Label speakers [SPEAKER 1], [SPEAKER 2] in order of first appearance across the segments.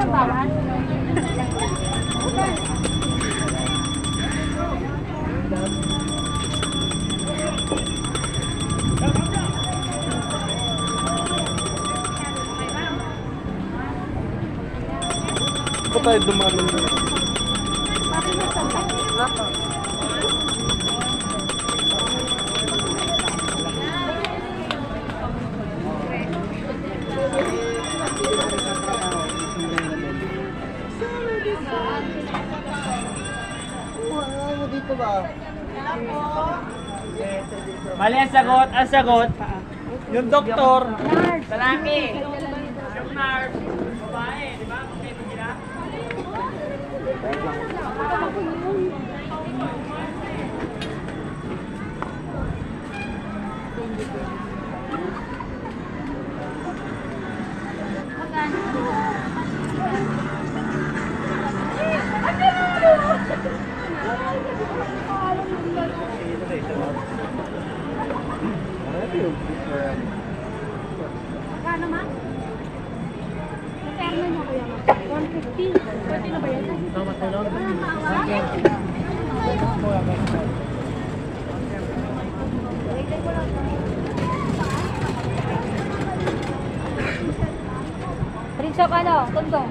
[SPEAKER 1] Pa tayo dumanan na.
[SPEAKER 2] Dito ba?
[SPEAKER 3] Mali ang sagot, yung doktor, lalaki. Yung nurse, babae, di ba? Pwede sila?
[SPEAKER 4] Magkano ma? Magkano nyo kaya ma? 150. Pwede na ba yan? Rin shop ano? Tundong.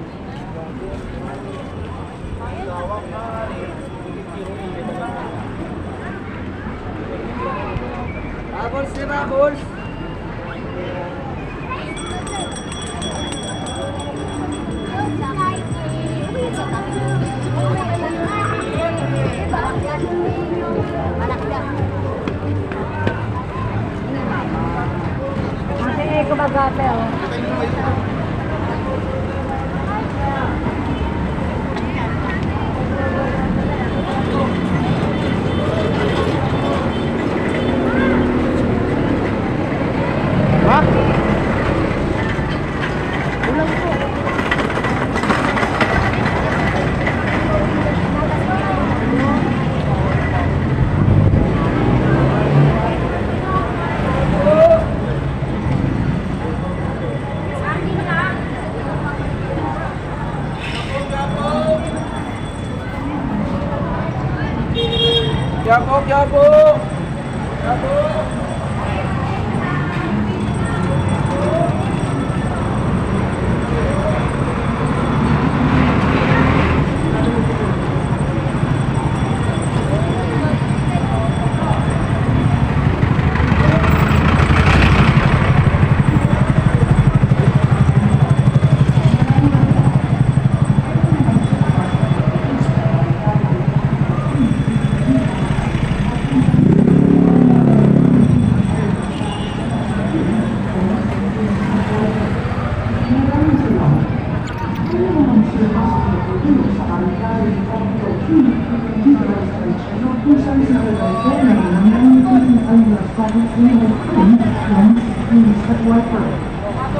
[SPEAKER 2] Bubbles, di ba? Bubbles.
[SPEAKER 4] Kasi kumagate oh.
[SPEAKER 2] Jabo, jabo. Jabo.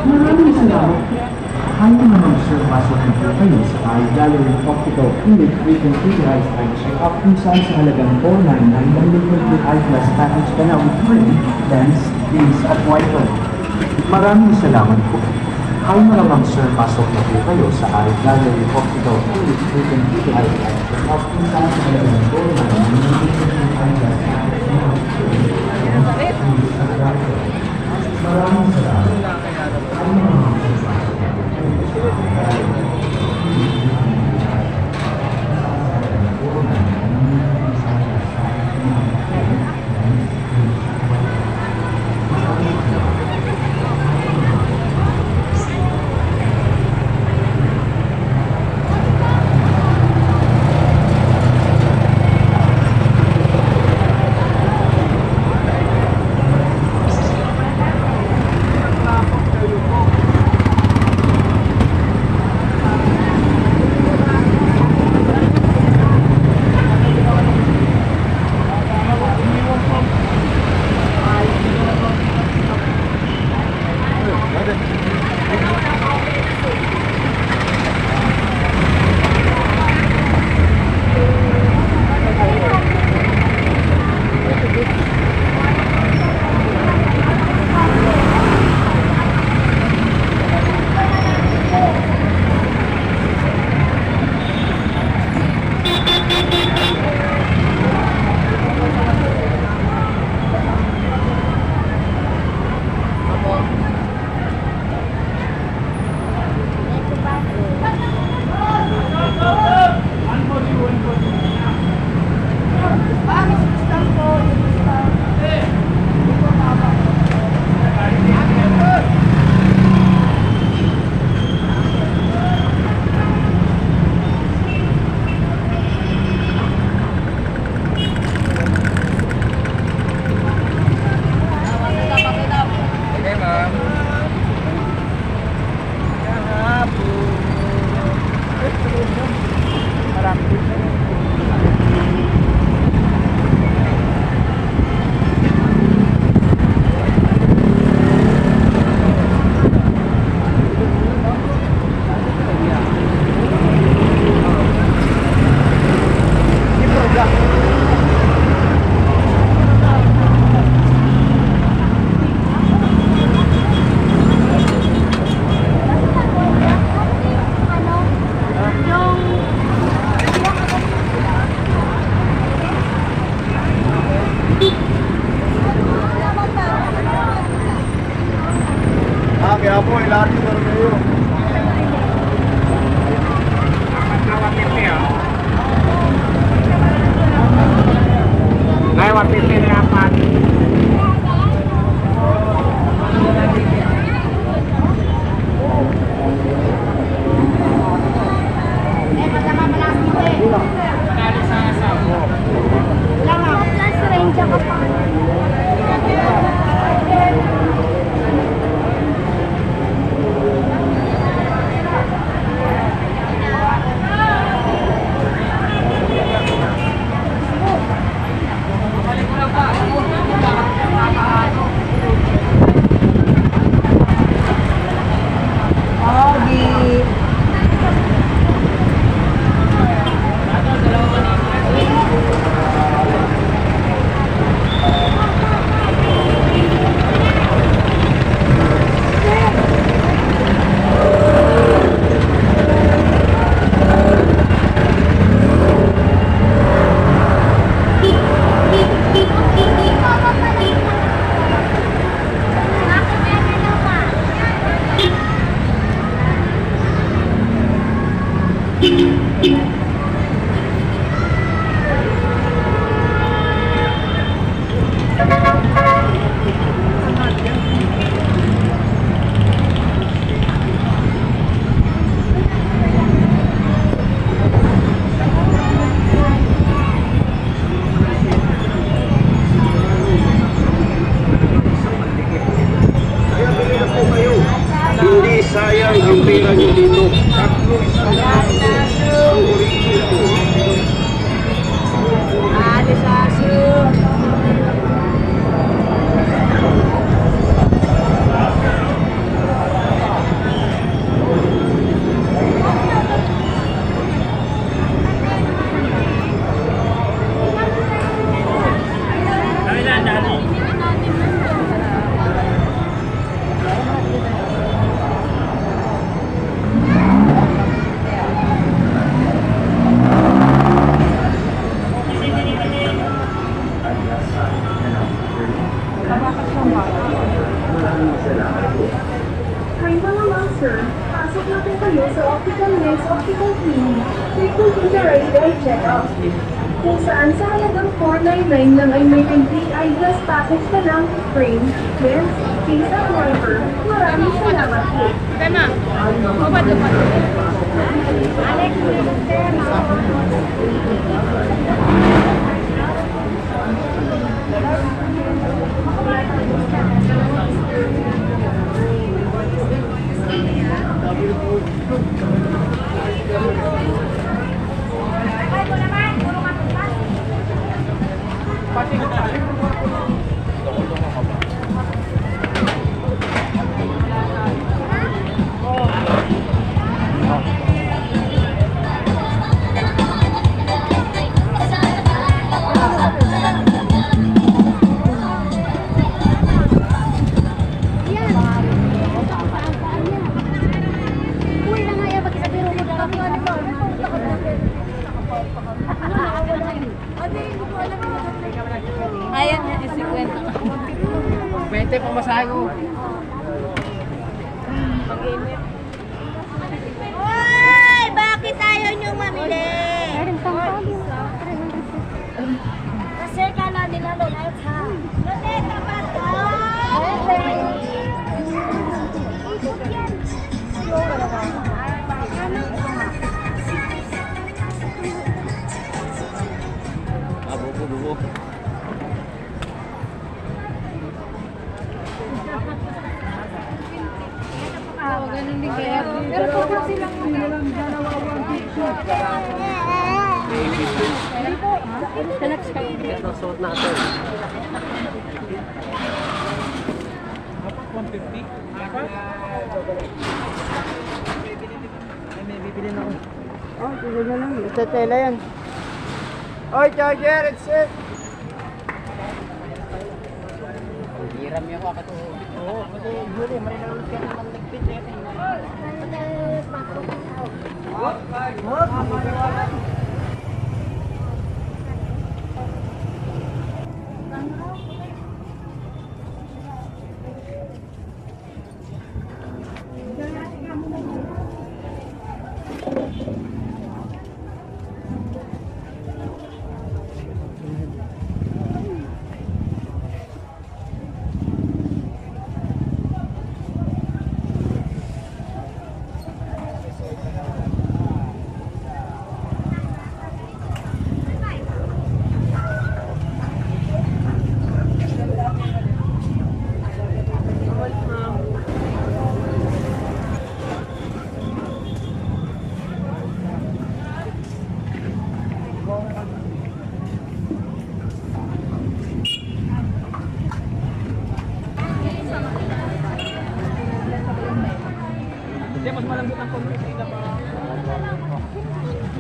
[SPEAKER 5] Maraming salamat. Kaya naman sir, pasok na po kayo sa Eye Gallery Optical Clinic with an authorized eye check-up kung saan sa halagang 499 ng liquid with eye plus package ka na with free lens, beams at wiper. Maraming salamat po. Kaya naman sir, pasok na po kayo sa Eye Gallery Optical Clinic with an authorized eye check-up kung saan sa halagang 499 ng liquid with eye plus package ka na with free lens, beams at wiper. Maraming salamat. Kaya naman sir, pasok na po kayo sa Eye Gallery.
[SPEAKER 3] Ay, 150 na apat.
[SPEAKER 4] Last range ka pa.
[SPEAKER 1] Hindi sayang ang pera nyo dito. Tatlo isang ang original.
[SPEAKER 6] Hi mga master, pasok na po kayo sa Optical Lens Optical Clinic. Including the right eye check-up. Kung saan sa halagang 499 lang ay may 3 eyeglass package na lang, frame, lens, case at wiper. Maraming salamat po.
[SPEAKER 4] Alex, ayan na, isikwento.
[SPEAKER 3] 20 pamasahe ko.
[SPEAKER 4] Uy! Bakit ayaw niyong mamili? Meron pang pali. Kasi kala nila Lolet ha. Lolet ka ba to? Ikot yan.
[SPEAKER 1] Bubo.
[SPEAKER 4] Ganun din kaya. Pero kung silang dalawang picture. Sa next time.
[SPEAKER 1] Ito suot natin.
[SPEAKER 2] 150? Ay, may bibili na ako.
[SPEAKER 3] Oh, tuloy na lang. Ito tela yan.
[SPEAKER 2] Oy, charger, it's it!
[SPEAKER 3] Hiram yung ako ito. Oo, kasi huli. Marinarod ka naman nagpit eh.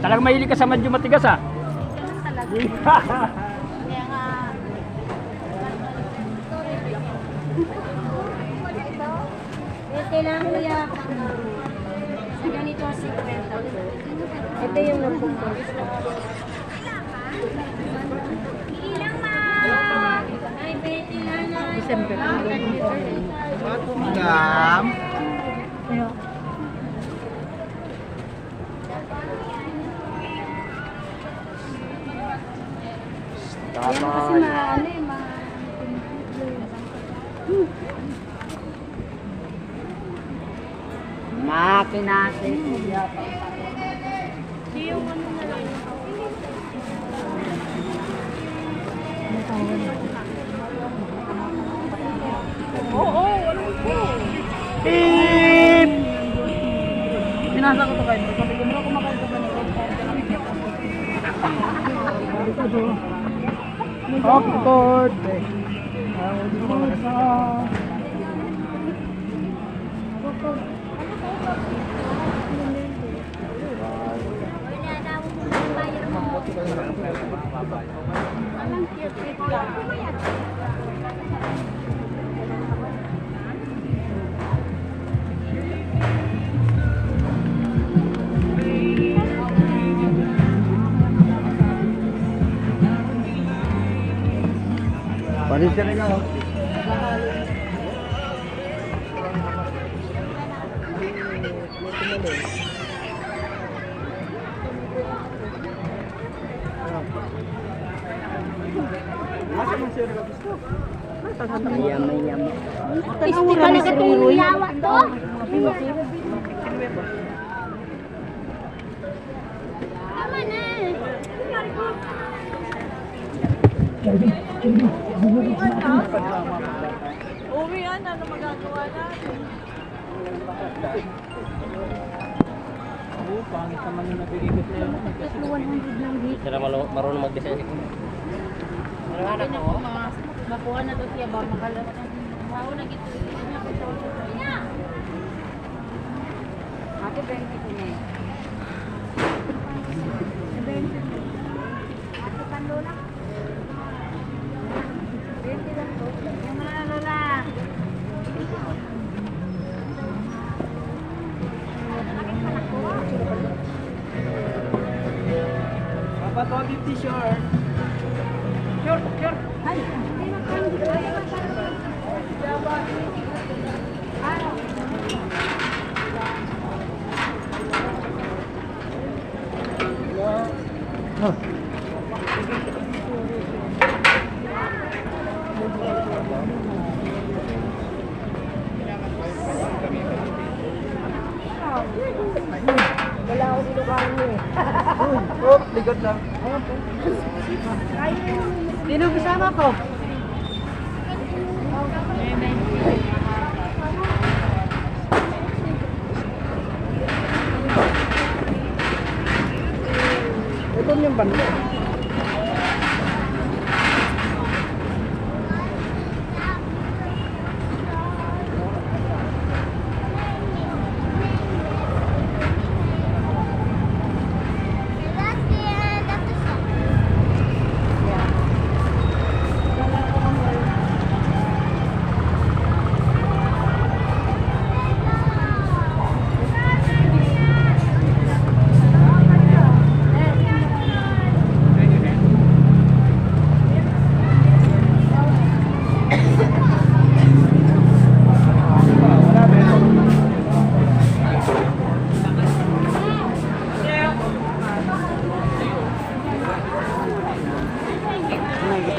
[SPEAKER 3] Talagang mahilig ka sa medyo matigas ah.
[SPEAKER 4] Kaya nga. Ito lang kuya. Sa ganito 50. Ito yung napupunta. Ilang ma? Ay, Betty lang na. December.
[SPEAKER 2] Gam.
[SPEAKER 4] Yan kasi maano eh,
[SPEAKER 2] Makinase.
[SPEAKER 4] yung ano na lang. Oo, walang po.
[SPEAKER 2] Beep! Pinasa ko to kayo. Sabi ko, muna kumakain ko ganito. Happy birthday! Panis ka rin ako.
[SPEAKER 4] Isti ka na katulong yawa to. Tama na.
[SPEAKER 7] Uwi yan, ano magagawa natin?
[SPEAKER 3] Oo, pangit naman yung nabibigot na yun. Sila marunong mag-design.
[SPEAKER 4] Makuha na to siya ba makalat. Wow, nagito. Ate 20 ko na. Ate Pandola. 20 lang to. Yung mga lola.
[SPEAKER 2] Papa, 250 short. Short, short.
[SPEAKER 4] Ay,
[SPEAKER 2] Wala ako dito kami eh. Oh, likod lang. Sino kasama ko? Ito yung banda.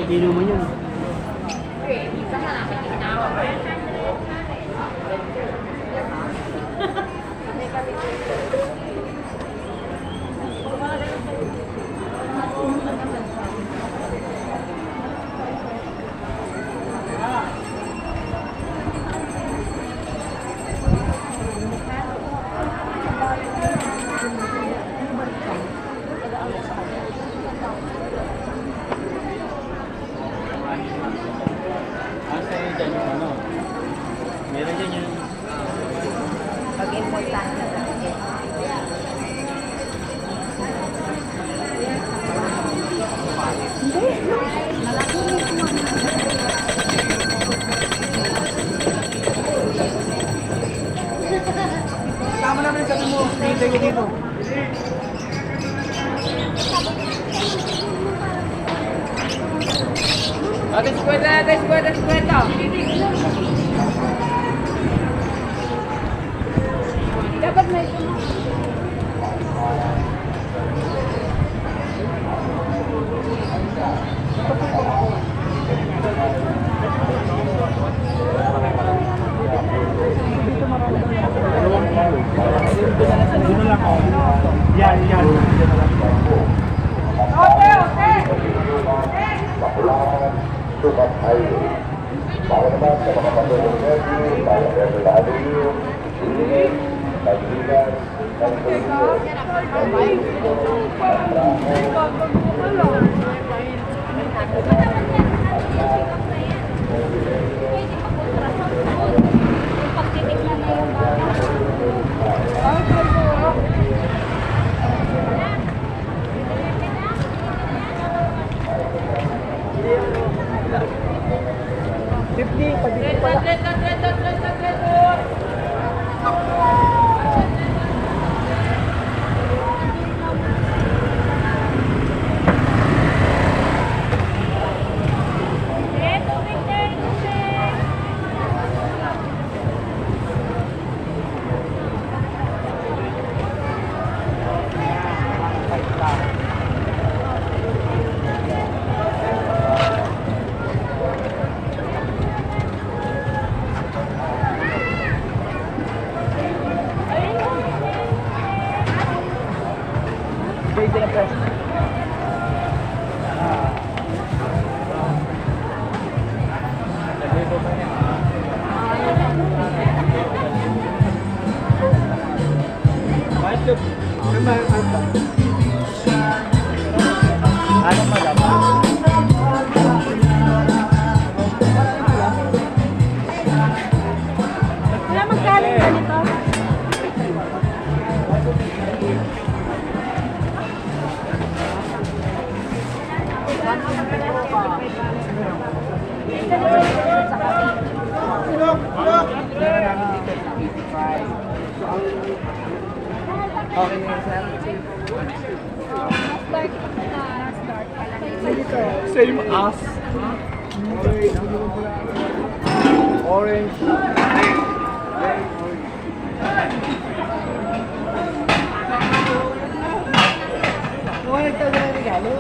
[SPEAKER 2] Hindi naman yun.
[SPEAKER 3] Kasi dyan yung ano. Meron dyan yung...
[SPEAKER 4] pag-importante talaga.
[SPEAKER 2] namin, sabi mo, hintay ko dito.
[SPEAKER 3] Ate, 50 natin, 50.
[SPEAKER 4] Dapat may...
[SPEAKER 2] Dito lang ako. Yan.
[SPEAKER 4] Pagtitignan na yung bata.
[SPEAKER 2] 50, pag-dito pala. Ano madam?
[SPEAKER 4] Wala magkaling ganito.
[SPEAKER 2] Okay na yun, sir.
[SPEAKER 4] Start pala.
[SPEAKER 2] Same as. Orange. Orange talaga na regalo.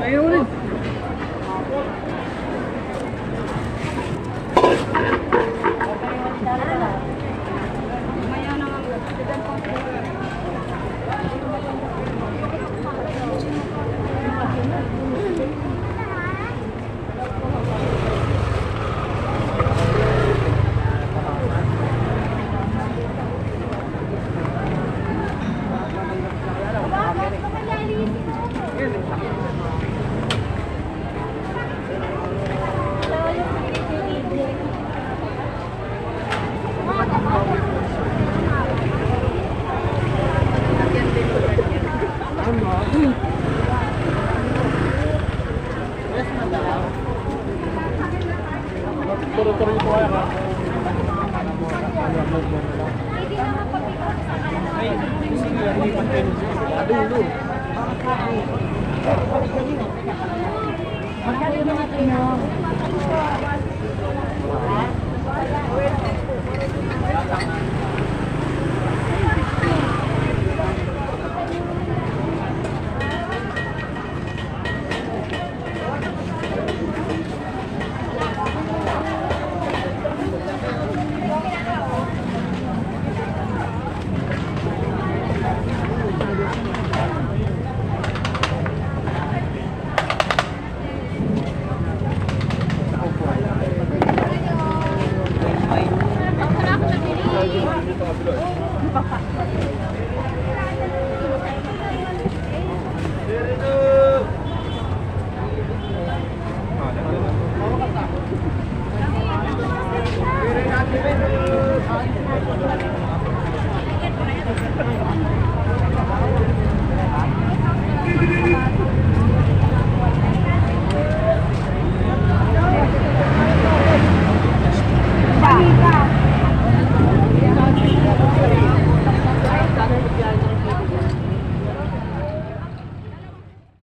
[SPEAKER 2] Ayun rin.